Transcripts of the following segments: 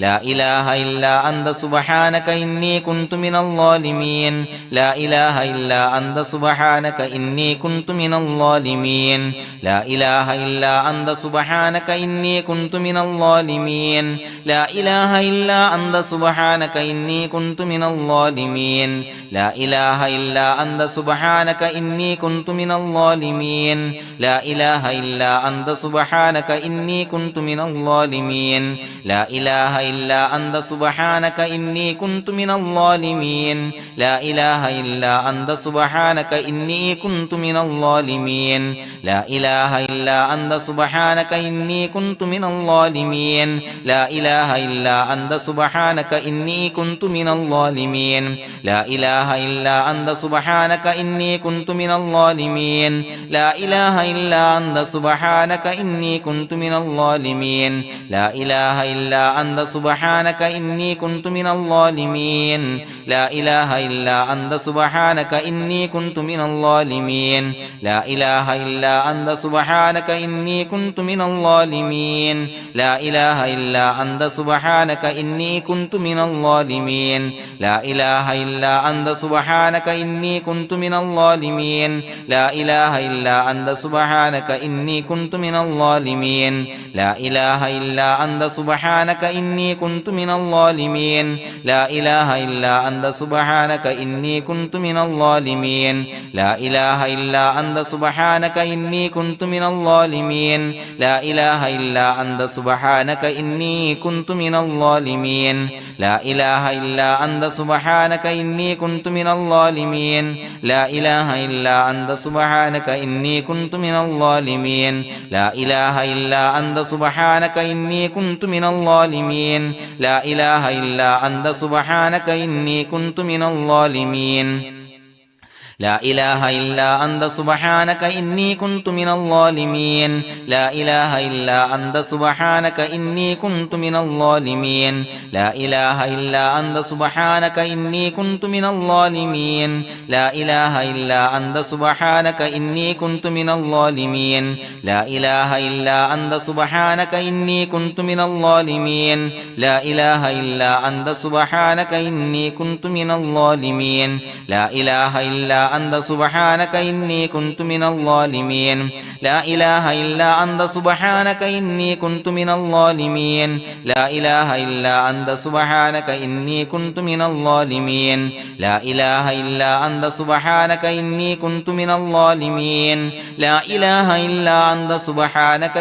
لا إله إلا أنت سبحانك إني كنت من الظالمين لا إله إلا أنت سبحانك إني كنت من الظالمين لا إله إلا أنت سبحانك إني كنت من الظالمين لا إله إلا أنت سبحانك إني كنت من الظالمين لا إله إلا أنت سبحانك إني كنت من الظالمين لا إله إلا أنت سبحانك إني كنت من الظالمين لا إله إلا أنت سبحانك إني كنت من الظالمين لا إله إلا أنت سبحانك إني كنت من الظالمين لا إله إلا أنت سبحانك إني كنت من الظالمين لا إله إلا أنت سبحانك إني كنت من الظالمين لا إله إلا أنت سبحانك إني كنت من الظالمين لا إله إلا أنت سبحانك إني كنت من الظالمين لا إله إلا أنت سبحانك إني كنت من الظالمين لا إله إلا أنت سبحانك إني كنت من الظالمين لا إله إلا أنت سبحانك إني كنت من الظالمين لا إله إلا أنت سبحانك إني كنت من الظالمين لا إله إلا أنت سبحانك إني كنت من الظالمين لا إله إلا أنت سبحانك إني كنت من الظالمين لا إله إلا أنت سبحانك إني كنت من الظالمين لا إله إلا أنت سبحانك إني كنت من الظالمين لا إله إلا أنت سبحانك إني كنت من الظالمين لا إله إلا أنت سبحانك إني كنت من الظالمين لا إله إلا أنت سبحانك إني كنت من الظالمين لا إله إلا أنت سبحانك إني كنت من الظالمين لا إله إلا أنت سبحانك إني كنت من الظالمين لا إله إلا أنت سبحانك إني كنت من الظالمين لا إله إلا أنت سبحانك إني كنت من الظالمين لا إله إلا أنت سبحانك إني كنت من الظالمين لا إله إلا أنت سبحانك إني كنت من الظالمين لا إله إلا أنت سبحانك إني كنت من الظالمين لا إله إلا أنت سبحانك إني كنت من الظالمين لا إله إلا أنت سبحانك إني كنت من الظالمين لا إله إلا أنت سبحانك إني كنت من الظالمين لا إله إلا أنت سبحانك إني كنت من الظالمين لا إله إلا أنت سبحانك إني كنت من الظالمين لا إله إلا أنت سبحانك إني كنت من الظالمين لا إله إلا أنت سبحانك إني كنت من الظالمين لا إله إلا أنت سبحانك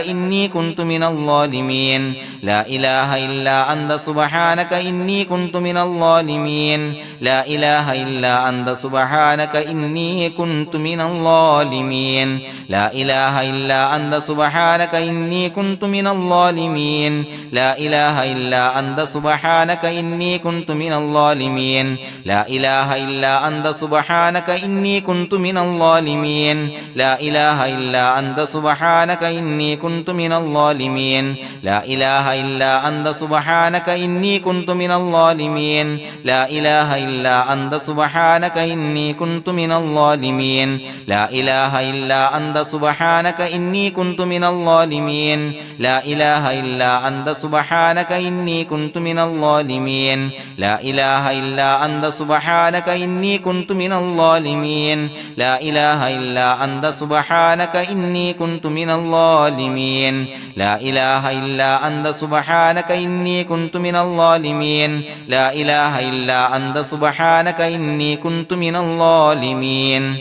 إني كنت من الظالمين لا إله إلا أنت سبحانك إني كنت من الظالمين لا إله إلا أنت سبحانك إني كنت من الظالمين لا إله إلا أنت سبحانك إني كنت من الظالمين لا إله إلا أنت سبحانك إني كنت من الظالمين لا إله إلا أنت سبحانك إني كنت من الظالمين لا إله إلا أنت سبحانك إني كنت من الظالمين لا إله إلا أنت سبحانك إني كنت من الظالمين لا إله إلا أنت سبحانك إني كنت من الظالمين لا إله إلا أنت سبحانك إني كنت من الظالمين لا إله إلا أنت سبحانك إني كنت من الظالمين لا إله إلا أنت سبحانك إني كنت من الظالمين لا إله إلا أنت سبحانك إني كنت من الظالمين لا إله إلا أنت سبحانك إني كنت من الظالمين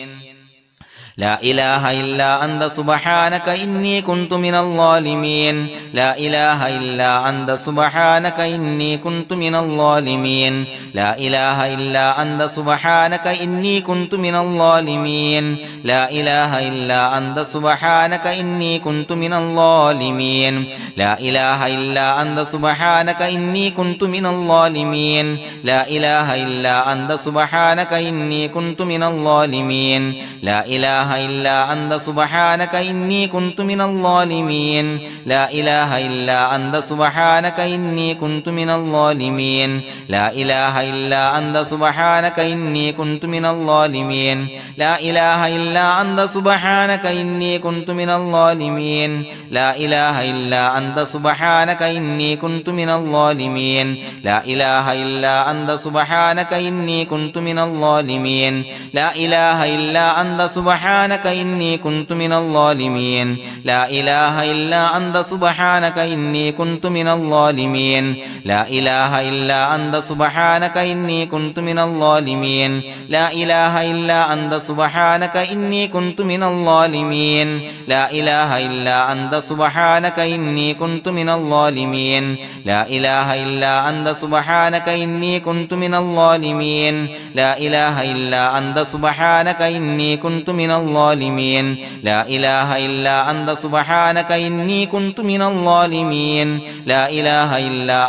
لا إله إلا أنت سبحانك إني كنت من الظالمين لا إله إلا أنت سبحانك إني كنت من الظالمين لا إله إلا أنت سبحانك إني كنت من الظالمين لا إله إلا أنت سبحانك إني كنت من الظالمين لا إله إلا أنت سبحانك إني كنت من الظالمين لا إله إلا أنت سبحانك إني كنت من الظالمين لا إله إله إلا أنت سبحانك إني كنت من الظالمين لا إله إلا أنت سبحانك إني كنت من الظالمين لا إله إلا أنت سبحانك إني كنت من الظالمين لا إله إلا أنت سبحانك إني كنت من الظالمين لا إله إلا أنت سبحانك إني كنت من الظالمين لا إله إلا أنت سبحانك إني كنت من الظالمين لا إله إلا أنت سبحانك إني كنت من الظالمين لا إله إلا أنت سبحانك إني كنت من الظالمين لا إله إلا أنت سبحانك إني كنت من الظالمين لا إله إلا أنت سبحانك إني كنت من الظالمين لا إله إلا أنت سبحانك إني كنت من الظالمين لا إله إلا أنت سبحانك إني كنت من الظالمين لا إله إلا أنت سبحانك إني كنت من الظالمين لا إله إلا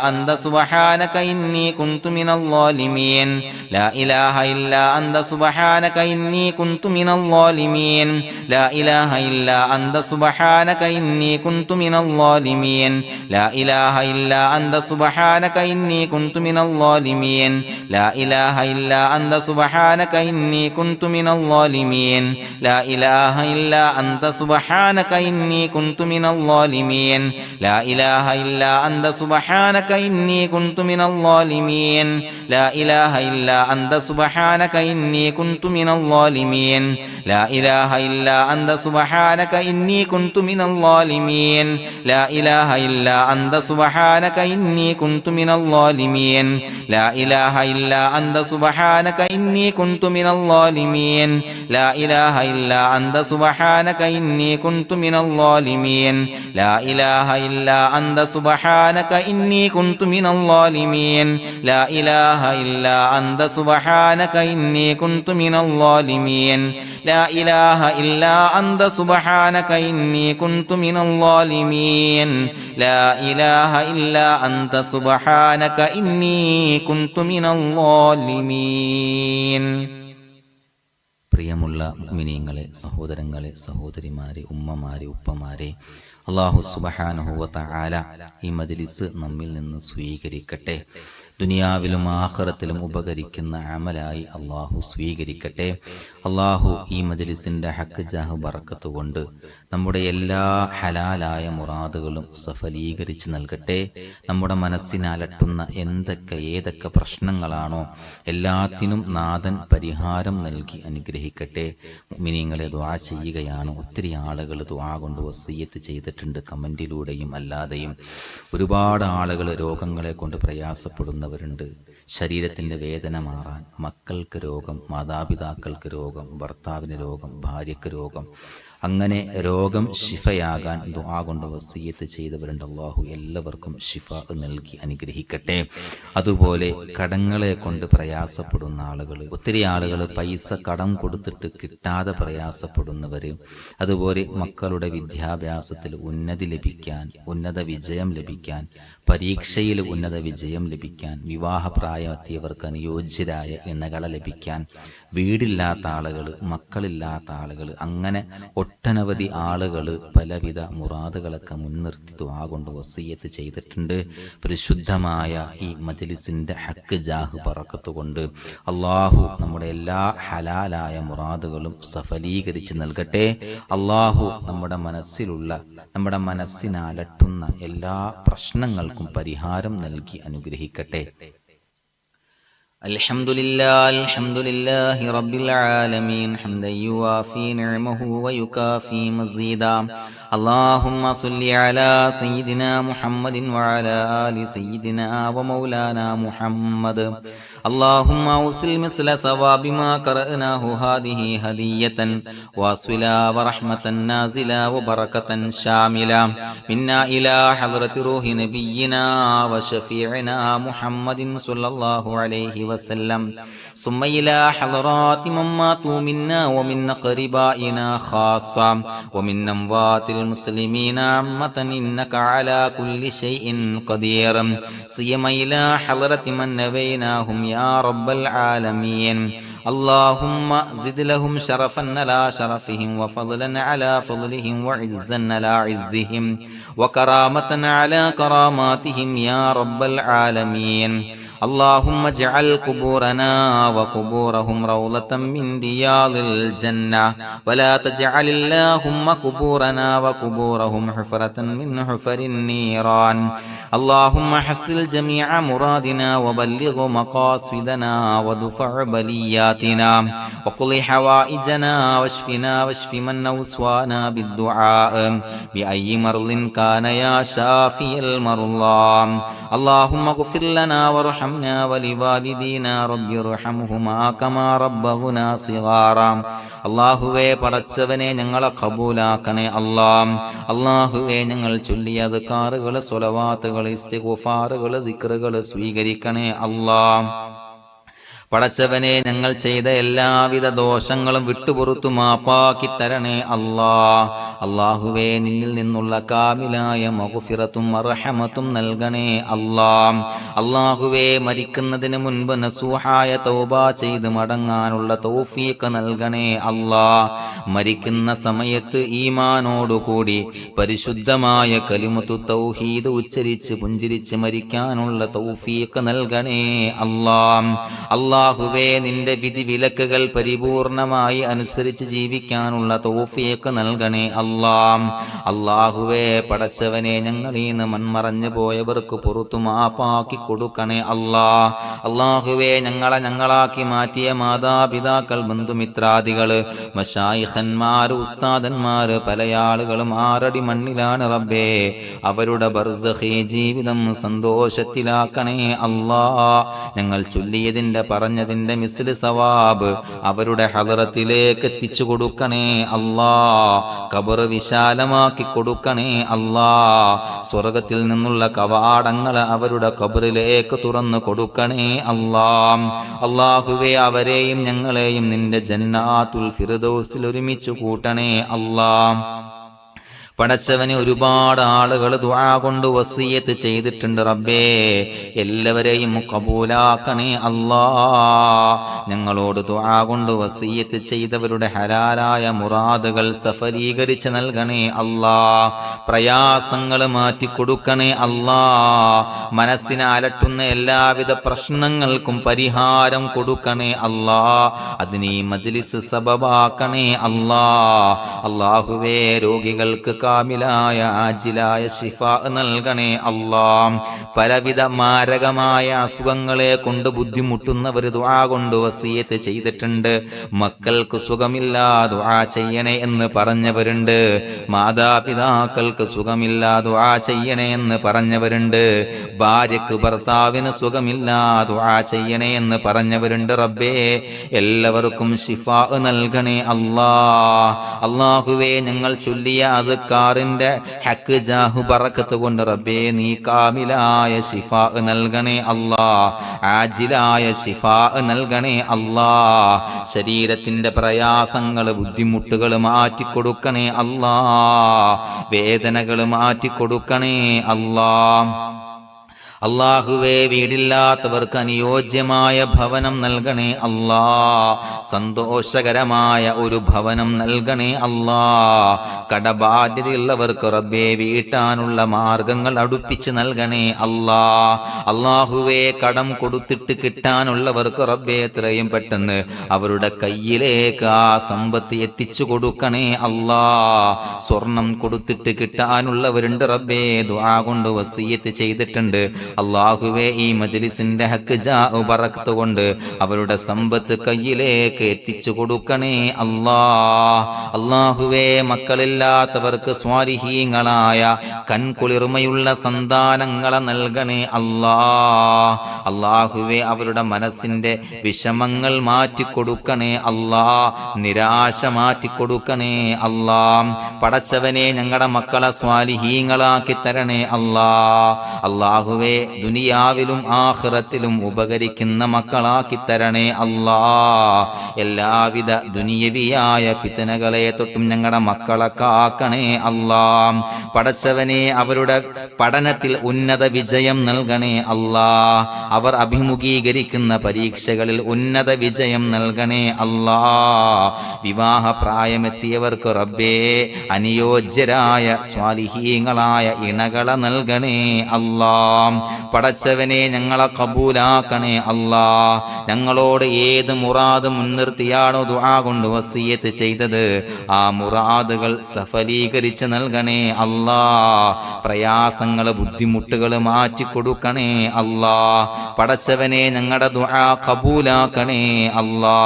أنت سبحانك إني كنت من الظالمين لا إله إلا أنت سبحانك إني كنت من الظالمين لا إله إلا أنت سبحانك إني كنت من الظالمين لا إله إلا أنت سبحانك إني كنت من الظالمين لا إله إلا أنت سبحانك إني كنت من الظالمين لا إله إلا أنت سبحانك إني كنت من الظالمين لا إله إلا أنت سبحانك إني كنت من الظالمين لا إله إلا أنت سبحانك إني كنت من الظالمين لا إله إلا أنت سبحانك إني كنت من الظالمين لا إله إلا أنت سبحانك إني كنت من الظالمين لا إله إلا أنت سبحانك إني كنت من الظالمين لا إله إلا أنت سبحانك إني كنت من الظالمين لا إله إلا أنت سبحانك إني كنت من الظالمين لا إله إلا أنت سبحانك إني كنت من الظالمين لا إله إلا أنت سبحانك إني كنت من الظالمين لا إله إلا أنت سبحانك إني كنت من الظالمين لا إله إلا أنت سبحانك إني كنت من الظالمين. പ്രിയമുള്ള മുഅ്മിനീങ്ങളെ, സഹോദരങ്ങളെ, സഹോദരിമാരെ, ഉമ്മമാരെ, ഉപ്പമാരെ, അല്ലാഹു സുബ്ഹാനഹു വ തആല ഈ മജ്ലിസ് നമ്മിൽ നിന്ന് സ്വീകരിക്കട്ടെ. ദുനിയാവിലും ആഖിറത്തിലും ഉപകരിക്കുന്ന അമലായി അള്ളാഹു സ്വീകരിക്കട്ടെ. അള്ളാഹു ഈ മജ്ലിസിന്റെ ഹക്ക് ജാഹ് ബറക്കത്ത് കൊണ്ട് നമ്മുടെ എല്ലാ ഹലാലായ മുറാദുകളും സഫലീകരിച്ച് നൽകട്ടെ. നമ്മുടെ മനസ്സിനലട്ടുന്ന ഏതൊക്കെ പ്രശ്നങ്ങളാണോ എല്ലാത്തിനും നാഥൻ പരിഹാരം നൽകി അനുഗ്രഹിക്കട്ടെ. മുഅ്മിനീങ്ങളെ, ദുആ ചെയ്യുകയാണ്. ഒത്തിരി ആളുകൾ ദുആ കൊണ്ട് വസിയ്യത്ത് ചെയ്തിട്ടുണ്ട്, കമന്റിലൂടെയും അല്ലാതെയും. ഒരുപാട് ആളുകൾ രോഗങ്ങളെ കൊണ്ട് പ്രയാസപ്പെടുന്നവരുണ്ട്. ശരീരത്തിൻ്റെ വേദന മാറാൻ, മക്കൾക്ക് രോഗം, മാതാപിതാക്കൾക്ക് രോഗം, ഭർത്താവിന് രോഗം, ഭാര്യയ്ക്ക് രോഗം, അങ്ങനെ രോഗം ശിഫയാകാൻ ദുആ കൊണ്ട് വസിയ്യത്ത് ചെയ്തവരുണ്ട്. അല്ലാഹു എല്ലാവർക്കും ശിഫ നൽകി അനുഗ്രഹിക്കട്ടെ. അതുപോലെ കടങ്ങളെ കൊണ്ട് പ്രയാസപ്പെടുന്ന ആളുകൾ, ഒത്തിരി ആളുകൾ പൈസ കടം കൊടുത്തിട്ട് കിട്ടാതെ പ്രയാസപ്പെടുന്നവർ, അതുപോലെ മക്കളുടെ വിദ്യാഭ്യാസത്തിൽ ഉന്നതി ലഭിക്കാൻ, ഉന്നത വിജയം ലഭിക്കാൻ, പരീക്ഷയിൽ ഉന്നത വിജയം ലഭിക്കാൻ, വിവാഹപ്രായമെത്തിയവർക്ക് അനുയോജ്യരായ ഇണകളെ ലഭിക്കാൻ, വീടില്ലാത്ത ആളുകൾ, മക്കളില്ലാത്ത ആളുകൾ, അങ്ങനെ ഒട്ടനവധി ആളുകൾ പലവിധ മുറാദുകളൊക്കെ മുൻനിർത്തി ദുആ കൊണ്ട് വസിയ്യത്ത് ചെയ്തിട്ടുണ്ട്. പരിശുദ്ധമായ ഈ മജ്ലിസിന്റെ ഹക്ക് ജാഹ് ബറക്കത്ത് കൊണ്ട് അള്ളാഹു നമ്മുടെ എല്ലാ ഹലാലായ മുറാദുകളും സഫലീകരിച്ച് നൽകട്ടെ. അള്ളാഹു നമ്മുടെ മനസ്സിനലട്ടുന്ന എല്ലാ പ്രശ്നങ്ങൾക്കും പരിഹാരം നൽകി അനുഗ്രഹിക്കട്ടെ. الحمد لله رب العالمين حمدا يوافي نعمه ويكافي مزيدا. اللهم صل على سيدنا محمد وعلى آل سيدنا ومولانا محمد. اللهم أوصل مثل ثواب ما قرأناه هذه هدية واصلا ورحمة نازلا وبركة شاملة منا إلى حضرة روح نبينا وشفيعنا محمد صلى الله عليه وسلم، ثم إلى حضرات من ماتوا منا ومن أقربائنا خاصة ومن أموات المسلمين عامة، إنك على كل شيء قدير. سيما إلى حضرة من نبيناهم يا رب العالمين. اللهم زد لهم شرفا على شرفهم وفضلا على فضلهم وعزا على عزهم وكرامة على كراماتهم يا رب العالمين. اللهم اجعل قبورنا وقبورهم روضة من رياض الجنة ولا تجعل اللهم قبورنا وقبورهم حفرة من حفر النيران. اللهم حصل جميع مرادنا وبلغ مقاصدنا ودفع بلياتنا وقل حوائجنا واشفنا واشف من أوصانا بالدعاء بأي مرض كان يا شافي المرضى. اللهم اغفر لنا وارحمنا ولوالدينا رب ارحمهما كما ربونا صغارا. അള്ളാഹുവേ പടച്ചവനെ ഞങ്ങളെ ഖബൂലാക്കണേ അല്ലാഹ്. അള്ളാഹുവേ ഞങ്ങൾ ചൊല്ലിയ അദ്കാറുകൾ സ്വലവാത്തുകൾ ഇസ്തിഗ്ഫാറുകൾ ദിക്റുകൾ സ്വീകരിക്കണേ അല്ലാഹ്. പടച്ചവനെ ഞങ്ങൾ ചെയ്ത എല്ലാവിധ ദോഷങ്ങളും വിട്ടുപുറത്തു മാപ്പാക്കി തരണേ അല്ലാഹ്. അല്ലാഹുവേ നിന്നിൽ നിന്നുള്ള കാമിലായ മഗ്ഫിറത്തും റഹ്മത്തും നൽകണേ അല്ലാഹ്. അല്ലാഹുവേ മരിക്കുന്നതിന് മുൻപ് നസൂഹായ തൗബ ചെയ്ത് മടങ്ങാനുള്ള തൗഫീഖ് നൽകണേ അല്ലാഹ്. മരിക്കുന്ന സമയത്ത് ഈമാനോടുകൂടി പരിശുദ്ധമായ കലിമത്തു തൗഹീദ് ഉച്ചരിച്ച് പുഞ്ചിരിച്ച് മരിക്കാനുള്ള തൗഫീഖ് നൽകണേ അല്ലാഹ്. അല്ലാഹുവേ നിന്റെ വിധി വിലക്കുകൾ പരിപൂർണമായി അനുസരിച്ച് ജീവിക്കാനുള്ള തൗഫീഖ് നൽകണേ അല്ലാഹ്. അല്ലാഹുവേ പടച്ചവനെ ഞങ്ങളീന്ന് മൺമറഞ്ഞു പോയവർക്ക് പുറത്തു മാപ്പാക്കി കൊടുക്കണേ അല്ലാഹ്. അല്ലാഹുവേ ഞങ്ങളാക്കി മാറ്റിയ മാതാപിതാക്കൾ ബന്ധുമിത്രാദികള് മശായിഖന്മാര് ഉസ്താദന്മാര് പല ആളുകളും ആറടി മണ്ണിലാണ് റബ്ബേ. അവരുടെ ബർസഖി ജീവിതം സന്തോഷത്തിലാക്കണേ അല്ലാഹ്. ഞങ്ങൾ ചൊല്ലിയതിന്റെ പറഞ്ഞതിന്റെ മിസ്ല് സവാബ് അവരുടെ ഹദറത്തിലേക്ക് എത്തിച്ചു കൊടുക്കണേ അല്ലാഹ്. ഖബർ വിശാലമാക്കി കൊടുക്കണേ അല്ലാഹ്. സ്വർഗത്തിൽ നിന്നുള്ള കവാടങ്ങൾ അവരുടെ ഖബറിലേക്ക് തുറന്നു കൊടുക്കണേ അല്ലാഹ്. അല്ലാഹുവേ അവരെയും ഞങ്ങളെയും നിന്റെ ജന്നാത്തുൽ ഫിർദൗസിൽ ഒരുമിച്ച് കൂട്ടണേ അല്ലാഹ്. പടച്ചവന് ഒരുപാട് ആളുകൾ ദുആ കൊണ്ട് വസിയത്ത് ചെയ്തിട്ടുണ്ട് റബ്ബേ. എല്ലാവരെയും കബൂലാക്കണേ അല്ലാഹ്. ഞങ്ങളോട് ദുആ കൊണ്ട് വസിയത്ത് ചെയ്തവരുടെ ഹലാലായ മുറാദുകൾ സഫലീകരിച്ച് നൽകണേ അല്ലാഹ്. പ്രയാസങ്ങൾ മാറ്റിക്കൊടുക്കണേ അല്ലാഹ്. മനസ്സിനെ അലട്ടുന്ന എല്ലാവിധ പ്രശ്നങ്ങൾക്കും പരിഹാരം കൊടുക്കണേ അല്ലാഹ്. അതിന് ഈ മജ്ലിസ് സബബാക്കണേ അല്ലാഹ്. അല്ലാഹുവേ രോഗികൾക്ക് കാമിലായ ആജിലായ ശിഫാ നൽകണേ അല്ലാഹ്. പലവിധ മാരകമായ അസുഖങ്ങളെ കൊണ്ട് ബുദ്ധിമുട്ടുന്നവർ ദുആ കൊണ്ട് വസിയത്ത് ചെയ്തിട്ടുണ്ട്. മക്കൾക്ക് സുഖമില്ലാ ദുആ ചെയ്യണേ എന്ന് പറഞ്ഞവരുണ്ട്. മാതാപിതാക്കൾക്ക് സുഖമില്ലാ ദുആ ചെയ്യണേ എന്ന് പറഞ്ഞവരുണ്ട്. ഭാര്യക്ക് ഭർത്താവിന് സുഖമില്ലാ ദുആ ചെയ്യണേ എന്ന് പറഞ്ഞവരുണ്ട് റബ്ബേ. എല്ലാവർക്കും ശിഫാ നൽകണേ അല്ലാഹ്. അല്ലാഹുവേ ഞങ്ങൾ ചൊല്ലിയ അദ്കാറിന്റെ ഹക്ക് ജാഹു ബറക്കത്ത് കൊണ്ട് റബ്ബേ നീ കാമിലായ ശിഫാ നൽകണേ അല്ലാഹ്. ആജിലായ ശിഫാ നൽകണേ അല്ലാഹ്. ശരീരത്തിന്റെ പ്രയാസങ്ങൾ ബുദ്ധിമുട്ടുകൾ മാറ്റിക്കൊടുക്കണേ അല്ലാഹ്. വേദനകൾ മാറ്റിക്കൊടുക്കണേ അല്ലാഹ്. അല്ലാഹുവേ വീടില്ലാത്തവർക്ക് അനുയോജ്യമായ ഭവനം നൽകണേ അല്ലാഹ്. സന്തോഷകരമായ ഒരു ഭവനം നൽകണേ അല്ലാഹ്. കടബാധ്യതയുള്ളവർക്ക് റബ്ബേ വീട്ടാനുള്ള മാർഗങ്ങൾ അടുപ്പിച്ച് നൽകണേ അല്ലാഹ്. അല്ലാഹുവേ കടം കൊടുത്തിട്ട് കിട്ടാനുള്ളവർക്ക് റബ്ബേ എത്രയും പെട്ടെന്ന് അവരുടെ കയ്യിലേക്ക് ആ സമ്പത്ത് എത്തിച്ചു കൊടുക്കണേ അല്ലാഹ്. സ്വർണം കൊടുത്തിട്ട് കിട്ടാനുള്ളവരുണ്ട് റബ്ബേ ദുആ കൊണ്ട് വസിയത്ത് ചെയ്തിട്ടുണ്ട്. അല്ലാഹുവേ ഈ മജ്ലിസിന്റെ ഹക്ക് ജാഉ ബറക്കത്ത് കൊണ്ട് അവരുടെ സമ്പത്ത് കയ്യിലേക്ക് എത്തിച്ചു കൊടുക്കണേ അല്ലാഹ്. അല്ലാഹുവേ മക്കളില്ലാത്തവർക്ക് സ്വാലിഹീങ്ങളായ കൺകുളിർമയുള്ള സന്താനങ്ങളെ നൽകണേ അല്ലാഹ്. അല്ലാഹുവേ അവരുടെ മനസ്സിന്റെ വിഷമങ്ങൾ മാറ്റിക്കൊടുക്കണേ അല്ലാഹ്. നിരാശ മാറ്റിക്കൊടുക്കണേ അല്ലാഹ്. പടച്ചവനെ ഞങ്ങളുടെ മക്കളെ സ്വാലിഹീങ്ങളാക്കി തരണേ അല്ലാഹ്. അല്ലാഹുവേ ദുനിയാവിലും ആഖിറത്തിലും ഉപകരിക്കുന്ന മക്കളാക്കി തരണേ അല്ലാ. എല്ലാവിധ ദുനിയവിയായ ഫിത്നകളെ തൊട്ടും ഞങ്ങളുടെ മക്കളെ കാക്കണേ അല്ലാ. പടച്ചവനെ അവരുടെ പഠനത്തിൽ ഉന്നത വിജയം നൽകണേ അല്ലാ. അവർ അഭിമുഖീകരിക്കുന്ന പരീക്ഷകളിൽ ഉന്നത വിജയം നൽകണേ അല്ലാ. വിവാഹ പ്രായമെത്തിയവർക്ക് റബ്ബേ അനുയോജ്യരായ സ്വാലിഹീങ്ങളായ ഇണകളെ നൽകണേ അല്ലാ. പടച്ചവനെ ഞങ്ങളെ കബൂലാക്കണേ അല്ലാ. ഞങ്ങളോട് ഏത് മുറാദ് മുൻനിർത്തിയാണോ ദുആ കൊണ്ട് വസിയത്ത് ചെയ്തത് ആ മുറാദുകൾ സഫലീകരിച്ച് നൽകണേ അല്ലാ. പ്രയാസങ്ങൾ ബുദ്ധിമുട്ടുകൾ മാറ്റിക്കൊടുക്കണേ അല്ലാ. പടച്ചവനെ ഞങ്ങളുടെ ദുആ കബൂലാക്കണേ അല്ലാ.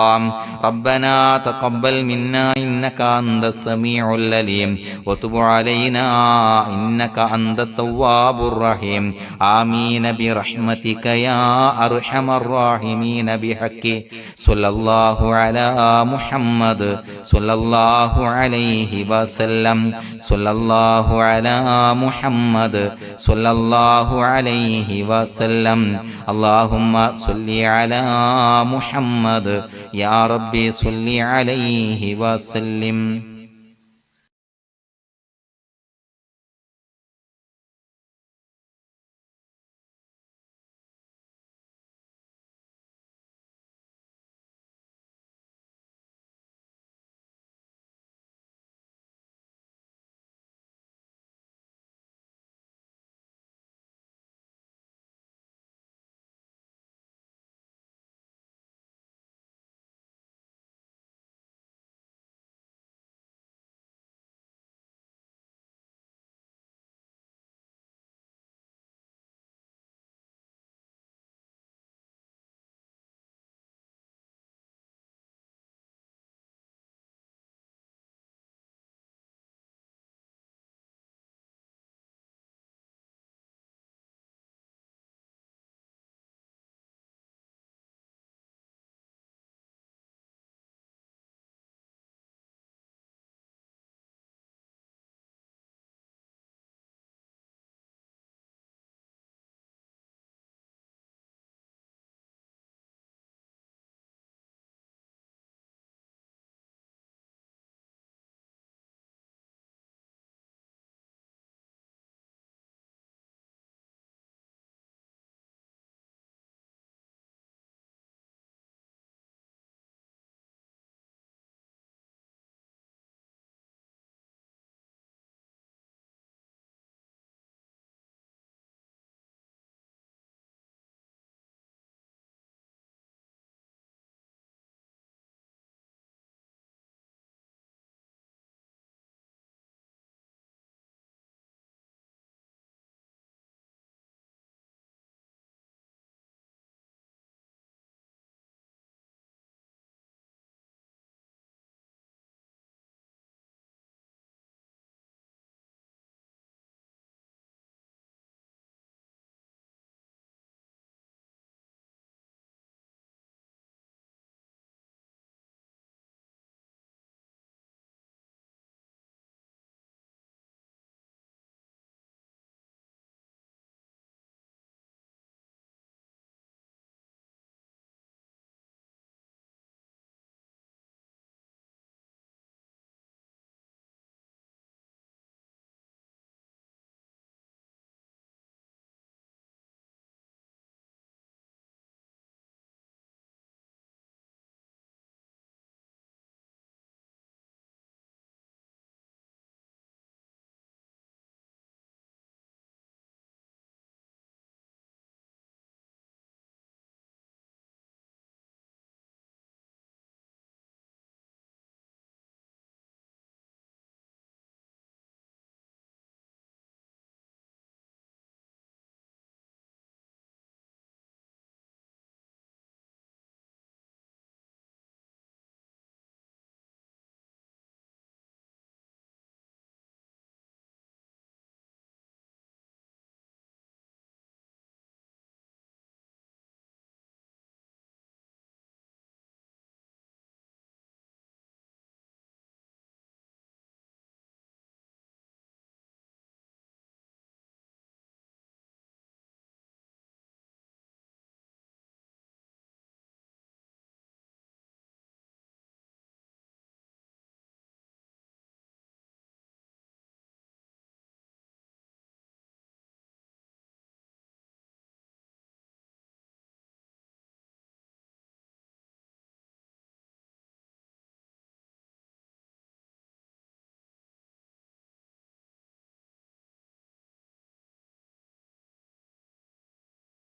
റബ്ബനാ തഖബ്ബൽ മിന്നാ ഇന്നക അന്തസ് സമീഉൽ അലീം വതുബ് അലൈനാ ഇന്നക അന്തത് തവ്വാബുർ റഹീം. ആമീൻ ബിറഹ്മതിക യാ അർഹമർ റഹീമീൻ ബിഹഖി സ്വല്ലല്ലാഹു അലാ മുഹമ്മദ് സ്വല്ലല്ലാഹു അലൈഹി വസല്ലം സ്വല്ലല്ലാഹു അലാ മുഹമ്മദ് സ്വല്ലല്ലാഹു അലൈഹി വസല്ലം. അല്ലാഹുമ്മ സ്വല്ലി അലാ മുഹമ്മദ് യാ റബ്ബി സ്വല്ലി അലൈഹി വസല്ലം.